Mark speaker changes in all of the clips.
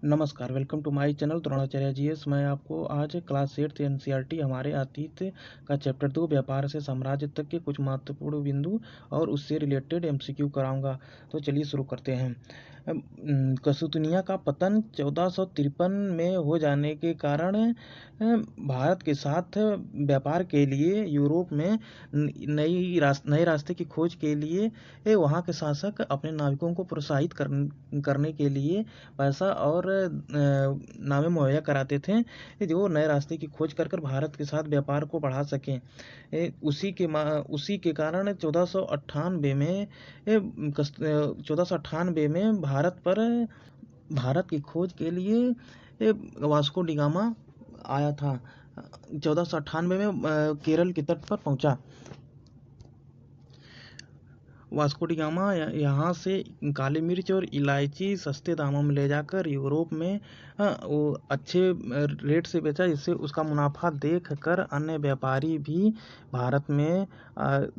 Speaker 1: नमस्कार, welcome to my channel Dronacharya GS. मैं आपको आज क्लास 8 एनसीईआरटी हमारे अतीत का चैप्टर 2 व्यापार से साम्राज्य तक के कुछ महत्वपूर्ण बिंदु और उससे रिलेटेड एमसीक्यू कराऊंगा। तो चलिए शुरू करते हैं। कसूतुनिया का पतन 1453 में हो जाने के कारण भारत के साथ व्यापार के लिए यूरोप में नए रास्ते की खोज के लिए वहाँ के शासक अपने नाविकों को प्रोत्साहित करने के लिए पैसा और नावें मुहैया कराते थे, जो नए रास्ते की खोज कर भारत के साथ व्यापार को बढ़ा सकें। उसी के कारण 1498 में भारत की खोज के लिए वास्को डी गामा आया था। 1498 में केरल के तट पर पहुंचा। वास्को डी गामा यहाँ से काली मिर्च और इलायची सस्ते दामों में ले जाकर यूरोप में वो अच्छे रेट से बेचा, जिससे उसका मुनाफा देख कर अन्य व्यापारी भी भारत में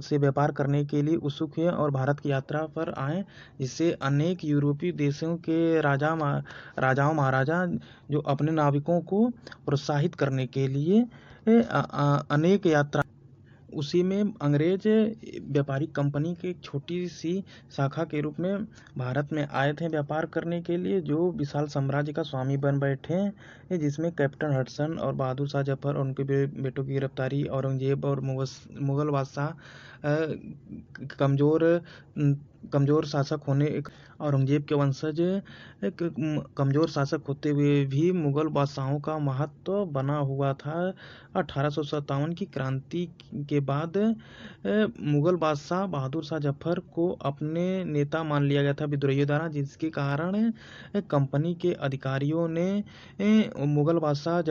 Speaker 1: से व्यापार करने के लिए उत्सुक हुए और भारत की यात्रा पर आए, जिससे अनेक यूरोपीय देशों के राजाओं महाराजा जो अपने नाविकों को प्रोत्साहित करने के लिए अनेक यात्रा। उसी में अंग्रेज व्यापारिक कंपनी की एक छोटी सी शाखा के रूप में भारत में आए थे व्यापार करने के लिए, जो विशाल साम्राज्य का स्वामी बन बैठे, जिसमें कैप्टन हडसन और बहादुर शाह जफर और उनके बेटों की गिरफ्तारी, औरंगजेब और मुगल बादशाह कमज़ोर शासक होने औरंगजेब के वंशज कमज़ोर शासक होते हुए भी मुगल बादशाहों का महत्व बना हुआ था। 1857 की क्रांति के बाद मुगल बादशाह बहादुर शाह जफर को अपने नेता मान लिया गया था विद्रोहियों द्वारा, जिसके कारण कंपनी के अधिकारियों ने मुगल बादशाह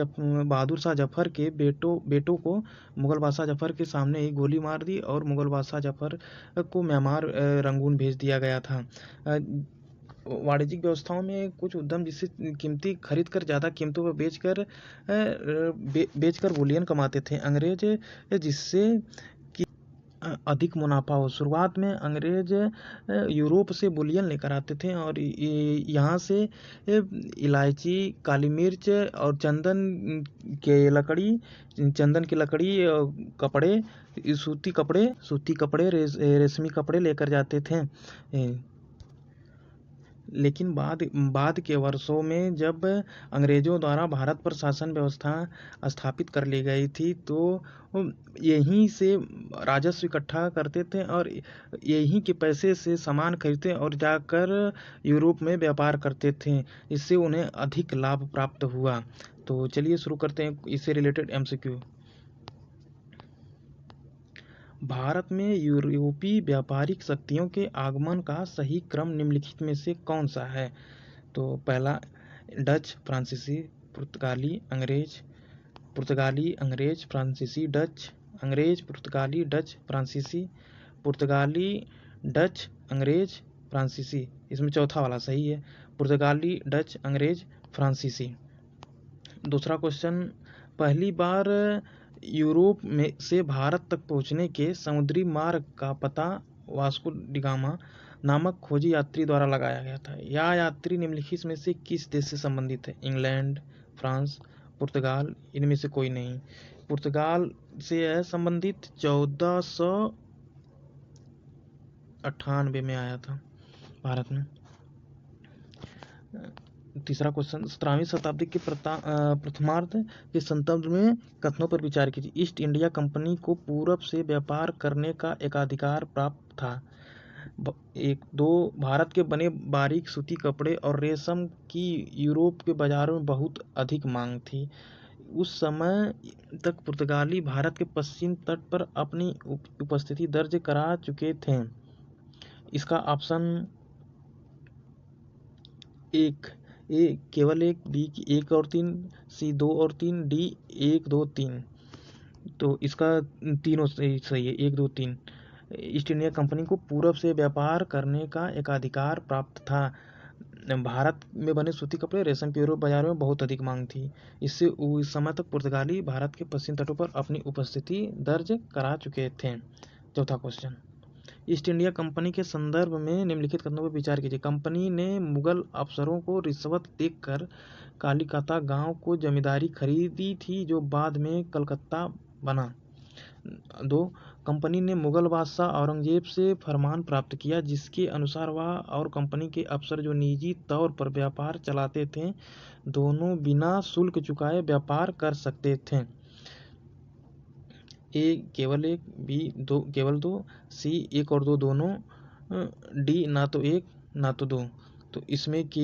Speaker 1: बहादुर शाह जफर के बेटों को मुगल बादशाह जफर के सामने ही गोली मार दी और मुगल बादशाह जफर को म्यांमार रंगून भेज दिया गया था। वाणिज्यिक व्यवस्थाओं में कुछ उद्यम जिससे कीमती खरीद कर ज़्यादा कीमतों पर बेचकर बुलियन कमाते थे अंग्रेज, जिससे कि अधिक मुनाफा हो। शुरुआत में अंग्रेज यूरोप से बुलियन लेकर आते थे और यहाँ से इलायची, काली मिर्च और चंदन की लकड़ी, कपड़े, सूती कपड़े, रेशमी कपड़े लेकर जाते थे। लेकिन बाद के वर्षों में जब अंग्रेजों द्वारा भारत पर शासन व्यवस्था स्थापित कर ली गई थी, तो यहीं से राजस्व इकट्ठा करते थे और यहीं के पैसे से सामान खरीदते और जाकर यूरोप में व्यापार करते थे, इससे उन्हें अधिक लाभ प्राप्त हुआ। तो चलिए शुरू करते हैं इससे रिलेटेड एमसीक्यू। भारत में यूरोपीय व्यापारिक शक्तियों के आगमन का सही क्रम निम्नलिखित में से कौन सा है? तो पहला, डच, फ्रांसीसी, पुर्तगाली, अंग्रेज, फ्रांसीसी, डच, अंग्रेज, पुर्तगाली, डच, फ्रांसीसी, पुर्तगाली, डच, अंग्रेज, फ्रांसीसी। इसमें चौथा वाला सही है, पुर्तगाली, डच, अंग्रेज, फ्रांसीसी। दूसरा क्वेश्चन, पहली बार यूरोप में से भारत तक पहुंचने के समुद्री मार्ग का पता वास्को डी गामा नामक खोजी यात्री द्वारा लगाया गया था। यह यात्री निम्नलिखित में से किस देश से संबंधित है? इंग्लैंड, फ्रांस, पुर्तगाल, इनमें से कोई नहीं। पुर्तगाल से है संबंधित, 1498 में आया था भारत में। तीसरा क्वेश्चन, 17वीं शताब्दी के प्रथमार्ध के संदर्भ में कथनों पर विचार कीजिए। ईस्ट इंडिया कंपनी को पूरब से व्यापार करने का एकाधिकार प्राप्त था। 1-2 भारत के बने बारीक सूती कपड़े और रेशम की यूरोप के बाजारों में बहुत अधिक मांग थी। उस समय तक पुर्तगाली भारत के पश्चिम तट पर अपनी उपस्थिति दर्ज करा चुके थे। इसका ऑप्शन ए केवल 1, बी 1 और 3, सी 2 और 3, डी 1, 2, 3। तो इसका तीनों सही है, 1, 2, 3। ईस्ट इंडिया कंपनी को पूरब से व्यापार करने का एकाधिकार प्राप्त था। भारत में बने सूती कपड़े, रेशम के यूरोप बाजारों में बहुत अधिक मांग थी। इससे उस समय तक पुर्तगाली भारत के पश्चिम तटों पर अपनी उपस्थिति दर्ज करा चुके थे। चौथा क्वेश्चन, ईस्ट इंडिया कंपनी के संदर्भ में निम्नलिखित कथनों पर विचार कीजिए। कंपनी ने मुगल अफसरों को रिश्वत देकर कालीकता गांव को जमींदारी खरीदी थी, जो बाद में कलकत्ता बना। 2. कंपनी ने मुगल बादशाह औरंगजेब से फरमान प्राप्त किया, जिसके अनुसार वह और कंपनी के अफसर जो निजी तौर पर व्यापार चलाते थे, दोनों बिना शुल्क चुकाए व्यापार कर सकते थे। ए केवल एक, बी दो केवल दो, सी एक और दो दोनों, डी ना तो एक ना तो दो। तो इसमें कि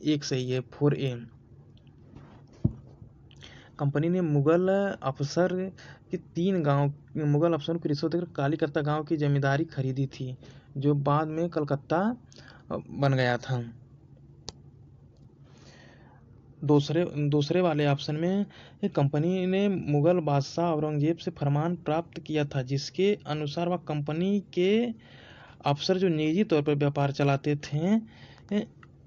Speaker 1: एक सही है, 4A। कंपनी ने मुगल अफसरों की रिश्वत देकर कालीकता गांव की जमींदारी खरीदी थी, जो बाद में कलकत्ता बन गया था। दूसरे वाले ऑप्शन में कंपनी ने मुगल बादशाह औरंगजेब से फरमान प्राप्त किया था, जिसके अनुसार वह कंपनी के अफसर जो निजी तौर पर व्यापार चलाते थे,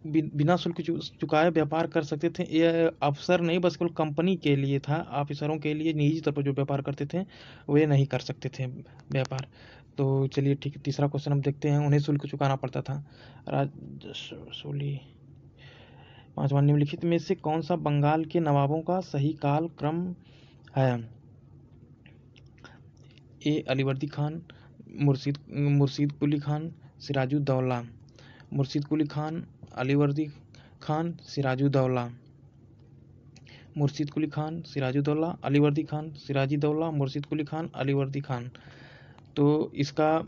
Speaker 1: बिना शुल्क चुकाए व्यापार कर सकते थे। यह अफसर नहीं, बस केवल कंपनी के लिए था। ऑफिसरों के लिए निजी तौर पर जो व्यापार करते थे वे नहीं कर सकते थे व्यापार। तो चलिए ठीक है, तीसरा क्वेश्चन हम देखते हैं। उन्हें शुल्क चुकाना पड़ता था। राजसूली। 5वां, निम्नलिखित में से कौन सा बंगाल के नवाबों का सही काल क्रम है? ए अलीवर्दी खान, मुर्शीद कुली खान, सिराजुद्दौला। मुर्शीद कुली खान, अलीवर्दी खान, सिराजुद्दौला। मुर्शीद कुली खान, सिराजुद्दौला, अलीवर्दी खान, सिराजुद्दौला, मुर्शीद कुली खान, अलीवर्दी खान। तो इसका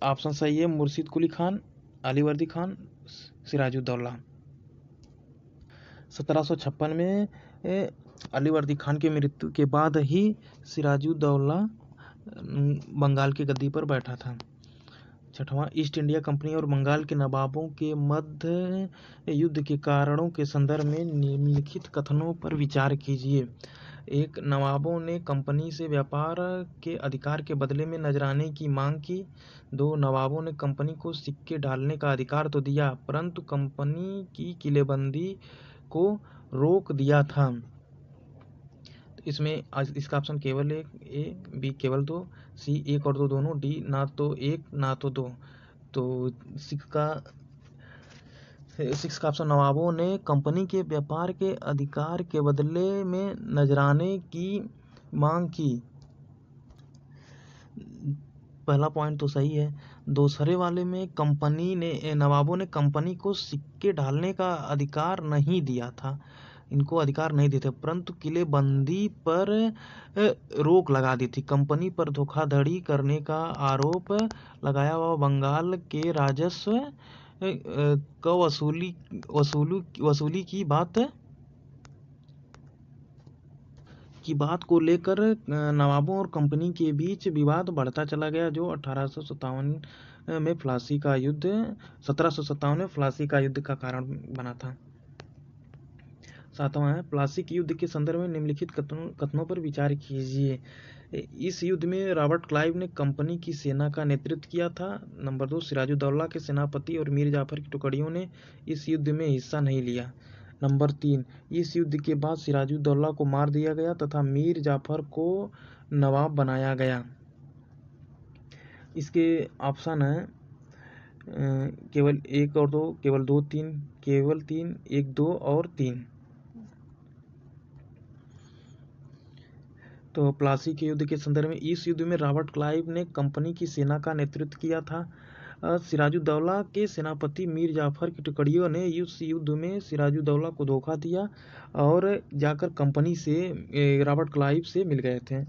Speaker 1: ऑप्शन सही है, मुर्शीद कुली खान, अलीवर्दी खान, सिराजुद्दौला। 1756 में अलीवर्दी खान की मृत्यु के बाद ही सिराजुद्दौला बंगाल की गद्दी पर बैठा था। 6वां, ईस्ट इंडिया कंपनी और बंगाल के नवाबों के मध्य युद्ध के कारणों के संदर्भ में निम्नलिखित कथनों पर विचार कीजिए। 1. नवाबों ने कंपनी से व्यापार के अधिकार के बदले में नजराने की मांग की। 2. नवाबों ने कंपनी को सिक्के ढालने का अधिकार तो दिया, परंतु कंपनी की किलेबंदी को रोक दिया था। इसमें इसका ऑप्शन केवल एक, ए, बी केवल दो, सी एक और दो दोनों, डी ना तो एक ना तो दो। तो 6 का ऑप्शन, नवाबों ने कंपनी के व्यापार के अधिकार के बदले में नजराने की मांग की। पहला पॉइंट तो सही है। दूसरे वाले में नवाबों ने कंपनी को सिक्के ढालने का अधिकार नहीं दिया था, इनको अधिकार नहीं देते, परंतु किलेबंदी पर रोक लगा दी थी। कंपनी पर धोखाधड़ी करने का आरोप लगाया व बंगाल के राजस्व का वसूली की बात को लेकर नवाबों और कंपनी के बीच विवाद बढ़ता चला गया, जो 1757 में प्लासी का युद्ध का कारण बना था। 7वां है, प्लासी के युद्ध के संदर्भ में निम्नलिखित कथनों पर विचार कीजिए। इस युद्ध में रॉबर्ट क्लाइव ने कंपनी की सेना का नेतृत्व किया था। नंबर 2, सिराजुद्दौला के सेनापति और मीर जाफर की टुकड़ियों ने इस युद्ध में हिस्सा नहीं लिया। नंबर 3, इस युद्ध के बाद सिराजुद्दौला को मार दिया गया तथा मीर जाफर को नवाब बनाया गया। इसके ऑप्शन है केवल 1 और 2, केवल 2, 3, केवल 3, 1, 2 और 3। तो प्लासी के युद्ध के संदर्भ में, इस युद्ध में रॉबर्ट क्लाइव ने कंपनी की सेना का नेतृत्व किया था। सिराजुद्दौला के सेनापति मीर जाफर की टुकड़ियों ने इस युद्ध में सिराजुद्दौला को धोखा दिया और जाकर कंपनी से रॉबर्ट क्लाइव से मिल गए थे।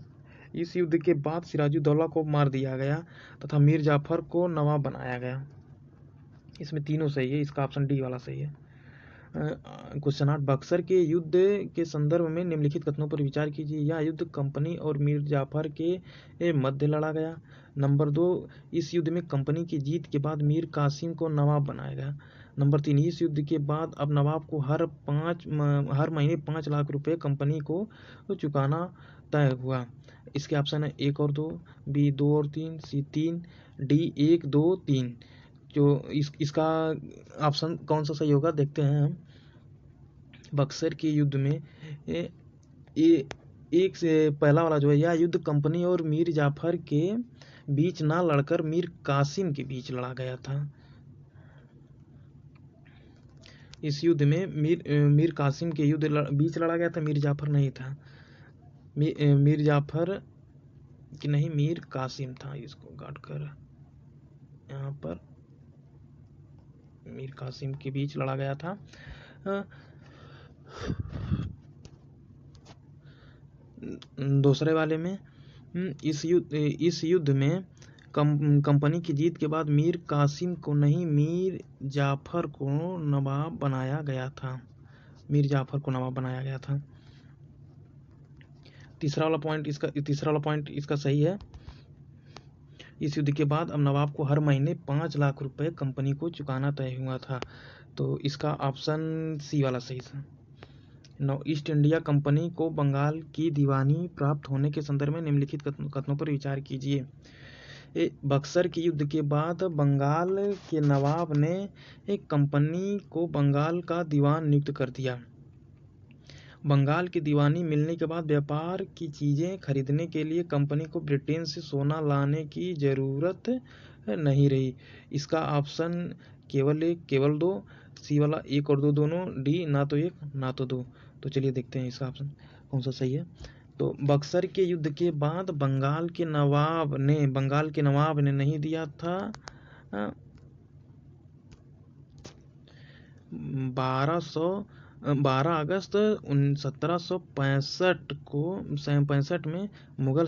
Speaker 1: इस युद्ध के बाद सिराजुद्दौला को मार दिया गया तथा मीर जाफर को नवाब बनाया गया। इसमें तीनों सही है, इसका ऑप्शन डी वाला सही है। क्वेश्चन 8, बक्सर के युद्ध के संदर्भ में निम्नलिखित कथनों पर विचार कीजिए। यह युद्ध कंपनी और मीर जाफर के मध्य लड़ा गया। नंबर 2, इस युद्ध में कंपनी की जीत के बाद मीर कासिम को नवाब बनाया गया। नंबर 3, इस युद्ध के बाद अब नवाब को हर महीने 5 लाख रुपए कंपनी को चुकाना तय हुआ। इसके ऑप्शन है 1 और 2, बी 2 और 3, सी 3, डी 1, 2, 3। जो इसका ऑप्शन कौन सा सही होगा देखते हैं हम। बक्सर के युद्ध में एक से पहला वाला जो है, यह युद्ध कंपनी और मीर जाफर के बीच ना लड़कर मीर कासिम के बीच लड़ा गया था। इस युद्ध में मीर कासिम के बीच लड़ा गया था, मीर जाफर नहीं था। मीर जाफर कि नहीं, मीर कासिम था। इसको काट कर यहाँ पर मीर कासिम के बीच लड़ा गया था। दूसरे वाले में इस युद्ध में कंपनी की जीत के बाद मीर कासिम को नहीं, मीर जाफर को नवाब बनाया गया था। मीर जाफर को नवाब बनाया गया था। तीसरा वाला पॉइंट इसका सही है। इस युद्ध के बाद अब नवाब को हर महीने 5 लाख रुपए कंपनी को चुकाना तय हुआ था। तो इसका ऑप्शन सी वाला सही था। ईस्ट इंडिया कंपनी को बंगाल की दीवानी प्राप्त होने के संदर्भ में निम्नलिखित कथनों पर विचार कीजिए। बक्सर के युद्ध के बाद बंगाल के नवाब ने एक कंपनी को बंगाल का दीवान नियुक्त कर दिया। बंगाल की दीवानी मिलने के बाद व्यापार की चीज़ें खरीदने के लिए कंपनी को ब्रिटेन से सोना लाने की ज़रूरत नहीं रही। इसका ऑप्शन केवल 2, सी वाला 1 और 2 दोनों, डी ना तो 1 ना तो 2। तो चलिए देखते हैं इसका ऑप्शन कौन सा सही है। तो बक्सर के युद्ध के बाद बंगाल के नवाब ने नहीं दिया था 12 अगस्त 1765 में मुगल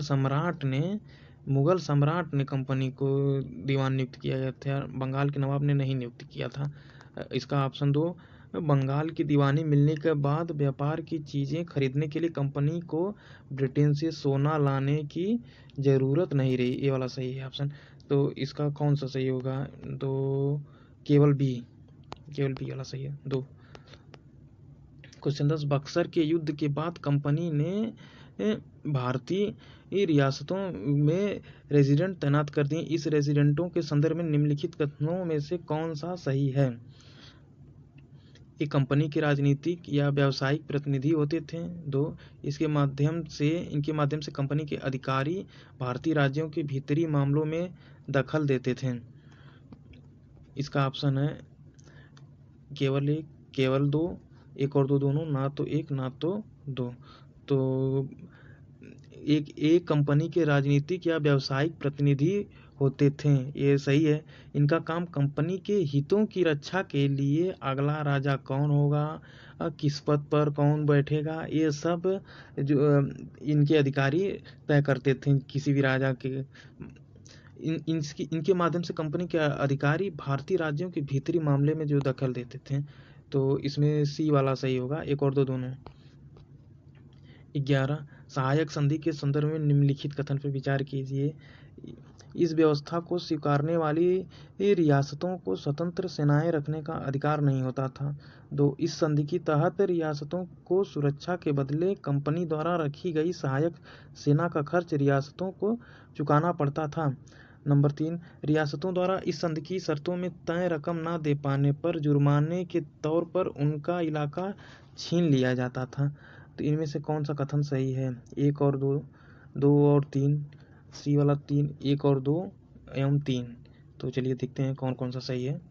Speaker 1: सम्राट ने कंपनी को दीवान नियुक्त किया गया था। बंगाल के नवाब ने नहीं नियुक्त किया था। इसका ऑप्शन 2, बंगाल की दीवानी मिलने के बाद व्यापार की चीज़ें खरीदने के लिए कंपनी को ब्रिटेन से सोना लाने की ज़रूरत नहीं रही। ये वाला सही है ऑप्शन। तो इसका कौन सा सही होगा? तो केवल बी वाला सही है। 2 क्वेश्चन 10, बक्सर के युद्ध के बाद कंपनी ने भारतीय रियासतों में रेजिडेंट तैनात कर दिए। इस रेजिडेंटों के संदर्भ में निम्नलिखित कथनों में से कौन सा सही है? एक कंपनी के राजनीतिक या व्यावसायिक प्रतिनिधि होते थे। 2, इनके माध्यम से कंपनी के अधिकारी भारतीय राज्यों के भीतरी मामलों में दखल देते थे। इसका ऑप्शन है केवल 1, केवल 2, 1 और 2 दोनों, ना तो 1 ना तो 2। तो एक कंपनी के राजनीतिक या व्यावसायिक प्रतिनिधि होते थे, ये सही है। इनका काम कंपनी के हितों की रक्षा के लिए अगला राजा कौन होगा, किस पद पर कौन बैठेगा, ये सब जो इनके अधिकारी तय करते थे। किसी भी राजा के इनके माध्यम से कंपनी के अधिकारी भारतीय राज्यों के भीतरी मामले में जो दखल देते थे। तो इसमें सी वाला सही होगा, 1 और 2 दोनों। 11, सहायक संधि के संदर्भ में निम्नलिखित कथन पर विचार कीजिए। इस व्यवस्था को स्वीकारने वाली रियासतों को स्वतंत्र सेनाएं रखने का अधिकार नहीं होता था। 2, इस संधि के तहत रियासतों को सुरक्षा के बदले कंपनी द्वारा रखी गई सहायक सेना का खर्च रियासतों को चुकाना पड़ता था। नंबर 3, रियासतों द्वारा इस संधि की शर्तों में तय रकम न दे पाने पर जुर्माने के तौर पर उनका इलाका छीन लिया जाता था। तो इनमें से कौन सा कथन सही है? 1 और 2, 2 और 3, सी वाला 3, 1 और 2 एवं 3। तो चलिए देखते हैं कौन कौन सा सही है।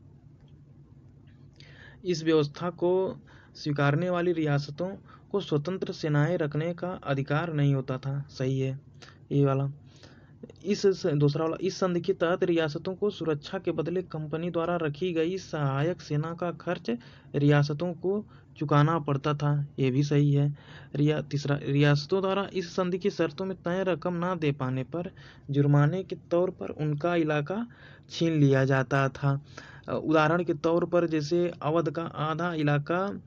Speaker 1: इस व्यवस्था को स्वीकारने वाली रियासतों को स्वतंत्र सेनाएं रखने का अधिकार नहीं होता था, सही है ये वाला। दूसरा वाला, इस संधि के तहत रियासतों को सुरक्षा के बदले कंपनी द्वारा रखी गई सहायक सेना का खर्च रियासतों को चुकाना पड़ता था, ये भी सही है। तीसरा, रियासतों द्वारा इस संधि की शर्तों में तय रकम ना दे पाने पर जुर्माने के तौर पर उनका इलाका छीन लिया जाता था। उदाहरण के तौर पर जैसे अवध का आधा इलाका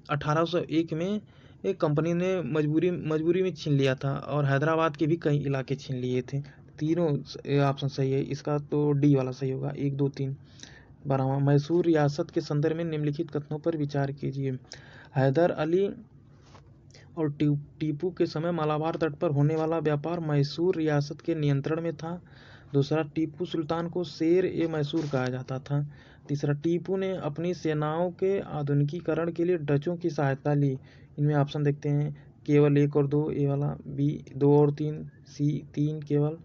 Speaker 1: 1801 में एक कंपनी ने मजबूरी में छीन लिया था, और हैदराबाद के भी कई इलाके छीन लिए थे। तीनों ऑप्शन सही है। इसका तो डी वाला सही होगा, 1, 2, 3। 12वां, मैसूर रियासत के संदर्भ में निम्नलिखित कथनों पर विचार कीजिए। हैदर अली और टीपू के समय मालाबार तट पर होने वाला व्यापार मैसूर रियासत के नियंत्रण में था। दूसरा, टीपू सुल्तान को शेर-ए-मैसूर कहा जाता था। तीसरा, टीपू ने अपनी सेनाओं के आधुनिकीकरण के लिए डचों की सहायता ली। इनमें ऑप्शन देखते हैं, केवल 1 और 2, ए वाला, बी 2 और 3, सी 3 केवल,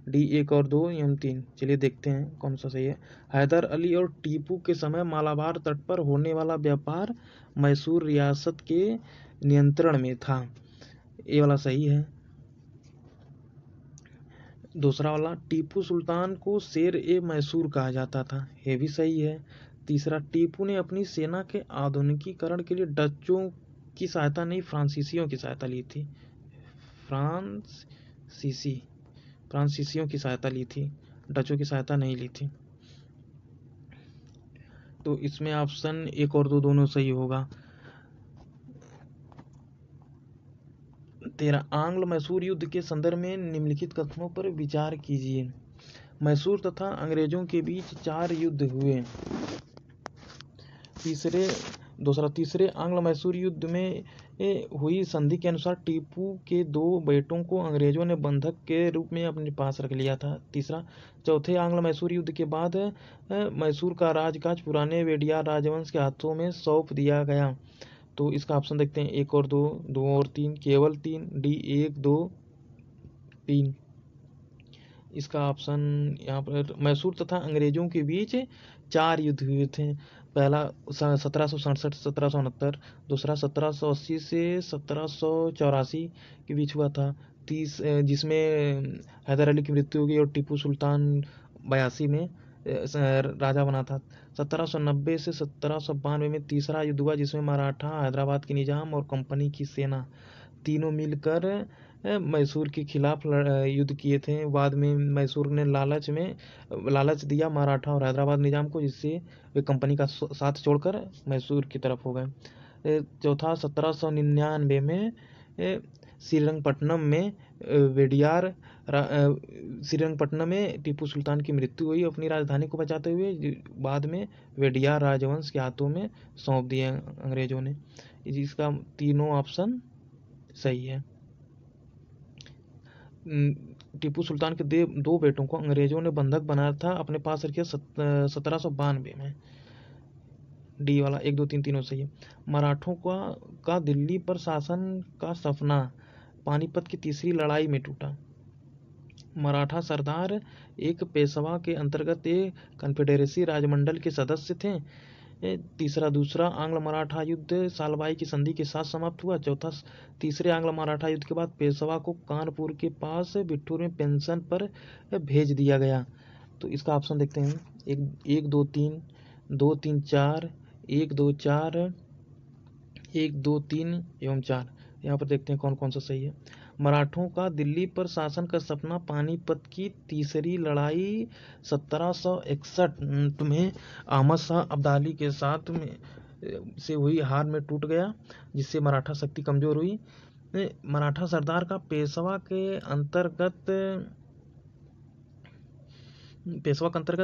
Speaker 1: डी 1 और 2 एवं 3। चलिए देखते हैं कौन सा सही है। हैदर अली और टीपू के समय मालाबार तट पर होने वाला व्यापार मैसूर रियासत के नियंत्रण में था। ये वाला सही है। दूसरा वाला, टीपू सुल्तान को शेर ए मैसूर कहा जाता था। ये भी सही है। तीसरा, टीपू ने अपनी सेना के आधुनिकीकरण के लिए डचों की सहायता नहीं, फ्रांसीसियों की सहायता ली थी। फ्रांसीसियों की सहायता ली थी, डचों की सहायता नहीं ली थी। तो इसमें ऑप्शन 1 और 2 दोनों सही होगा। 13, आंग्ल मैसूर युद्ध के संदर्भ में निम्नलिखित कथनों पर विचार कीजिए। मैसूर तथा अंग्रेजों के बीच 4 युद्ध हुए। तीसरे आंग्ल मैसूर युद्ध में हुई संधि के अनुसार टीपू के 2 बेटों को अंग्रेजों ने बंधक के रूप में अपने पास रख लिया था। तीसरा, चौथे आंग्ल मैसूर युद्ध के बाद मैसूर का राजकाज पुराने वेडियार राजवंश के हाथों में सौंप दिया गया। तो इसका ऑप्शन देखते हैं, 1 और 2, 2 और 3, केवल 3, डी 1, 2, 3। इसका ऑप्शन यहाँ पर मैसूर तथा अंग्रेजों के बीच 4 युद्ध हुए थे। पहला 1767 से 1769, दूसरा 1780 से 1784 के बीच हुआ था, जिसमें हैदर अली की मृत्यु हो गई और टीपू सुल्तान 82 में राजा बना था। 1790 से 1792 में तीसरा युद्ध हुआ, जिसमें मराठा, हैदराबाद के निजाम और कंपनी की सेना तीनों मिलकर मैसूर के खिलाफ युद्ध किए थे। बाद में मैसूर ने लालच दिया मराठा और हैदराबाद निजाम को, जिससे वे कंपनी का साथ छोड़कर मैसूर की तरफ हो गए। चौथा, 1799 में श्रीरंगपट्टनम में टीपू सुल्तान की मृत्यु हुई अपनी राजधानी को बचाते हुए। बाद में वेडियार राजवंश के हाथों में सौंप दिए अंग्रेजों ने। इसका तीनों ऑप्शन सही है। टीपू सुल्तान के 2 बेटों को अंग्रेजों ने बंधक बनाया था, अपने पास रखे 1792 में। डी वाला 1, 2, 3 तीनों सही है। मराठों का दिल्ली पर शासन का सपना पानीपत की तीसरी लड़ाई में टूटा। मराठा सरदार एक पेशवा के अंतर्गत एक कन्फेडरेसी राजमंडल के सदस्य थे। दूसरा आंग्ल मराठा युद्ध सालबाई की संधि के साथ समाप्त हुआ। चौथा, तीसरे आंग्ल मराठा युद्ध के बाद पेशवा को कानपुर के पास बिठूर में पेंशन पर भेज दिया गया। तो इसका ऑप्शन देखते हैं, 1, 2, 3, 2, 3, 4, 1, 2, 4, 1, 2, 3 एवं 4। यहाँ पर देखते हैं कौन कौन सा सही है। मराठों का दिल्ली पर शासन का सपना पानीपत की तीसरी लड़ाई 1761 में अहमद शाह अब्दाली के साथ से हुई हार में टूट गया, जिससे मराठा शक्ति कमजोर हुई। मराठा सरदार का पेशवा के अंतर्गत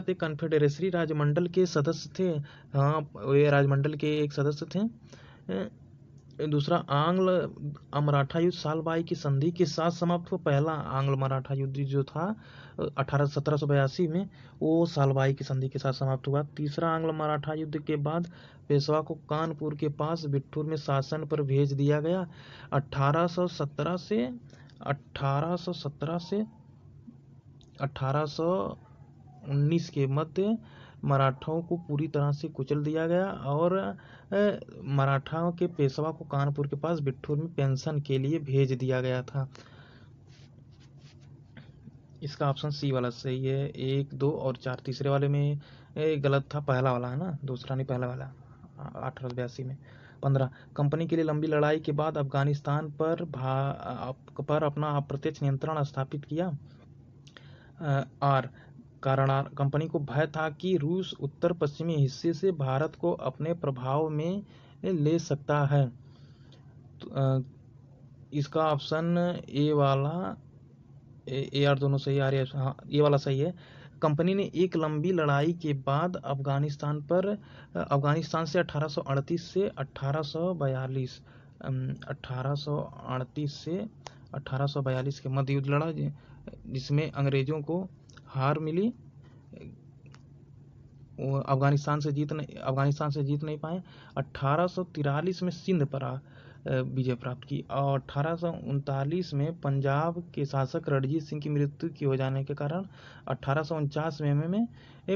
Speaker 1: एक कन्फेडरेसी राजमंडल के सदस्य थे। हाँ, वे राजमंडल के एक सदस्य थे। दूसरा, आंग्ल मराठा युद्ध सालबाई की संधि के साथ समाप्त हुआ। पहला आंग्ल मराठा युद्ध जो था 1782 में, वो सालबाई की संधि के साथ समाप्त हुआ। तीसरा आंग्ल मराठा युद्ध के बाद पेशवा को कानपुर के पास बिठूर में शासन पर भेज दिया गया। 1817 से 1819 के मध्य मराठों को पूरी तरह से कुचल दिया गया और मराठाओं के पेशवा को कानपुर के पास बिठूर में पेंशन के लिए भेज दिया गया था। इसका ऑप्शन सी वाला सही है। 1, 2 और 4। तीसरे वाले में गलत था, पहला वाला है ना, दूसरा नहीं, पहला वाला 1882 में। 15, कंपनी के लिए लंबी लड़ाई के बाद अफगानिस्तान पर अपना अप्रत्यक्ष नियंत्रण स्थापित किया। कारण कंपनी को भय था कि रूस उत्तर पश्चिमी हिस्से से भारत को अपने प्रभाव में ले सकता है। तो इसका ऑप्शन ए और दोनों सही आ रहे हैं। हाँ, ये वाला सही है। कंपनी ने एक लंबी लड़ाई के बाद अफगानिस्तान से 1838 से 1842 के मध्य युद्ध लड़ा, जिसमें अंग्रेजों को हार मिली। अफगानिस्तान से जीत नहीं पाए। 1843 में सिंध पर विजय प्राप्त की और 1839 में पंजाब के शासक रणजीत सिंह की मृत्यु की हो जाने के कारण 1849 में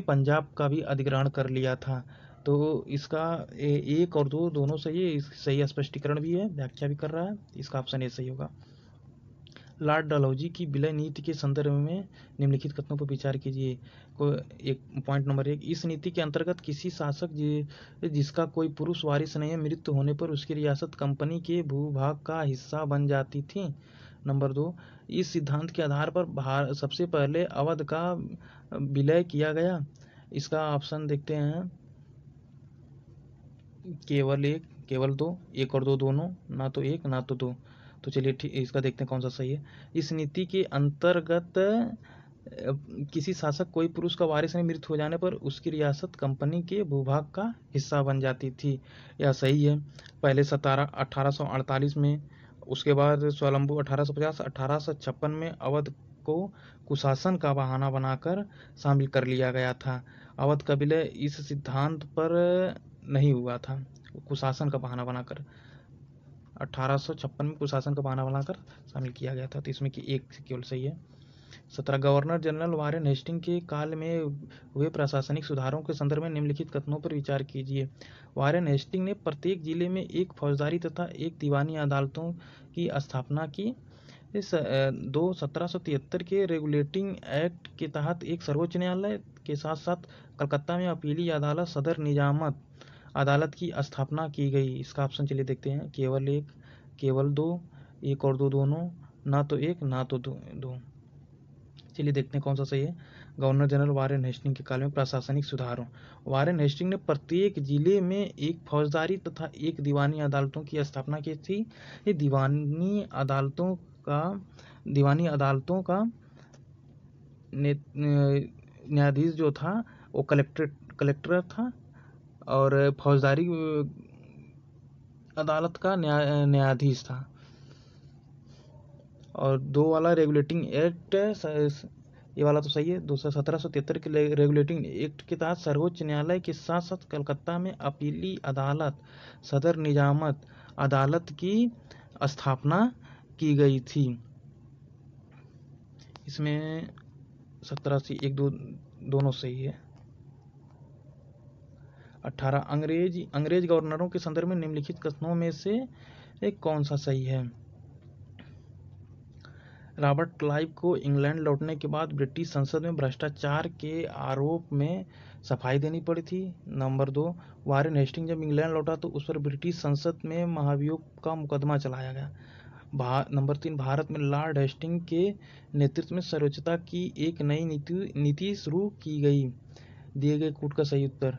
Speaker 1: पंजाब का भी अधिग्रहण कर लिया था। तो इसका एक और दो दोनों सही है, सही स्पष्टीकरण भी है, व्याख्या भी कर रहा है, इसका ऑप्शन ए सही होगा। लॉर्ड डलहौजी की विलय नीति के संदर्भ में निम्नलिखित कथनों पर विचार कीजिए। पॉइंट नंबर 1, इस नीति के अंतर्गत किसी शासक जिसका कोई पुरुष वारिस नहीं है, मृत्यु होने पर उसकी रियासत कंपनी के भूभाग का हिस्सा बन जाती थी। नंबर 2, इस सिद्धांत के आधार पर सबसे पहले अवध का विलय किया गया। इसका ऑप्शन देखते हैं, केवल 1, केवल 2, 1 और 2 दोनों, ना तो 1 ना तो 2। तो चलिए ठीक, इसका देखते हैं कौन सा सही है। इस नीति के अंतर्गत किसी शासक कोई पुरुष का वारिस नहीं, मृत्यु हो जाने पर उसकी रियासत कंपनी के भूभाग का हिस्सा बन जाती थी। यह सही है। पहले 1848 में, उसके बाद स्वावलंबू 1850, 1856 में अवध को कुशासन का बहाना बनाकर शामिल कर लिया गया था। अवध का विलय इस सिद्धांत पर नहीं हुआ था, कुशासन का बहाना बनाकर 1856 में कुशासन का बहाना बनाकर शामिल किया गया था। तो इसमें कि एक केवल सही है। 17, गवर्नर जनरल वारेन हेस्टिंग के काल में हुए प्रशासनिक सुधारों के संदर्भ में निम्नलिखित कथनों पर विचार कीजिए। वारेन हेस्टिंग ने प्रत्येक जिले में एक फौजदारी तथा एक दीवानी अदालतों की स्थापना की। इस 1773 के रेगुलेटिंग एक्ट के तहत एक सर्वोच्च न्यायालय के साथ साथ कलकत्ता में अपीली अदालत सदर निजामत अदालत की स्थापना की गई। इसका ऑप्शन चलिए देखते हैं, केवल 1, केवल 2, 1 और 2 दोनों, ना तो 1 ना तो 2। चलिए देखते हैं कौन सा सही है। गवर्नर जनरल वारेन हेस्टिंग के काल में प्रशासनिक सुधारों, वारेन हेस्टिंग ने प्रत्येक जिले में एक फौजदारी तथा एक दीवानी अदालतों की स्थापना की थी। ये दीवानी अदालतों का न्यायाधीश जो था वो कलेक्टर था और फौजदारी अदालत का न्यायाधीश था। और 2 वाला रेगुलेटिंग एक्ट, ये वाला तो सही है। 1773 के रेगुलेटिंग एक्ट के तहत सर्वोच्च न्यायालय के साथ साथ कलकत्ता में अपीली अदालत सदर निजामत अदालत की स्थापना की गई थी। इसमें 17 से 1 2 दोनों सही है। 18, अंग्रेज गवर्नरों के संदर्भ में निम्नलिखित कथनों में से एक कौन सा सही है। रॉबर्ट क्लाइव को इंग्लैंड लौटने के बाद ब्रिटिश संसद में भ्रष्टाचार के आरोप में सफाई देनी पड़ी थी। नंबर 2, वारेन हेस्टिंग जब इंग्लैंड लौटा तो उस पर ब्रिटिश संसद में महाभियोग का मुकदमा चलाया गया। नंबर 3, भारत में लॉर्ड हेस्टिंग के नेतृत्व में सर्वोच्चता की एक नई नीति शुरू की गई। दिए गए कूट का सही उत्तर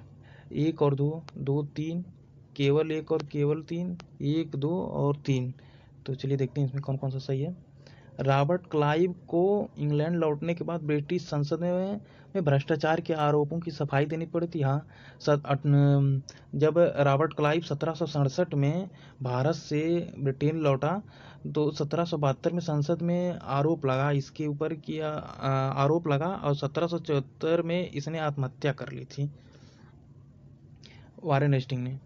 Speaker 1: 1 और 2, 2 3, केवल 1 और केवल 3, 1 2 और 3। तो चलिए देखते हैं इसमें कौन कौन सा सही है। रॉबर्ट क्लाइव को इंग्लैंड लौटने के बाद ब्रिटिश संसद में भ्रष्टाचार के आरोपों की सफाई देनी पड़ी थी। हाँ, जब रॉबर्ट क्लाइव 1767 में भारत से ब्रिटेन लौटा तो 1772 में संसद में आरोप लगा इसके ऊपर किया आरोप लगा और 1774 में इसने आत्महत्या कर ली थी वारेन हेस्टिंग ने।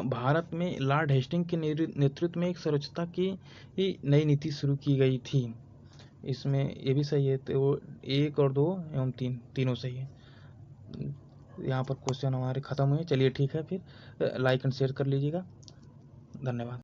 Speaker 1: भारत में लॉर्ड हेस्टिंग के नेतृत्व में एक सर्वोच्चता की नई नीति शुरू की गई थी। इसमें ये भी सही है। तो 1 और 2 एवं 3 तीनों सही है। यहाँ पर क्वेश्चन हमारे ख़त्म हुए। चलिए ठीक है, फिर लाइक एंड शेयर कर लीजिएगा। धन्यवाद।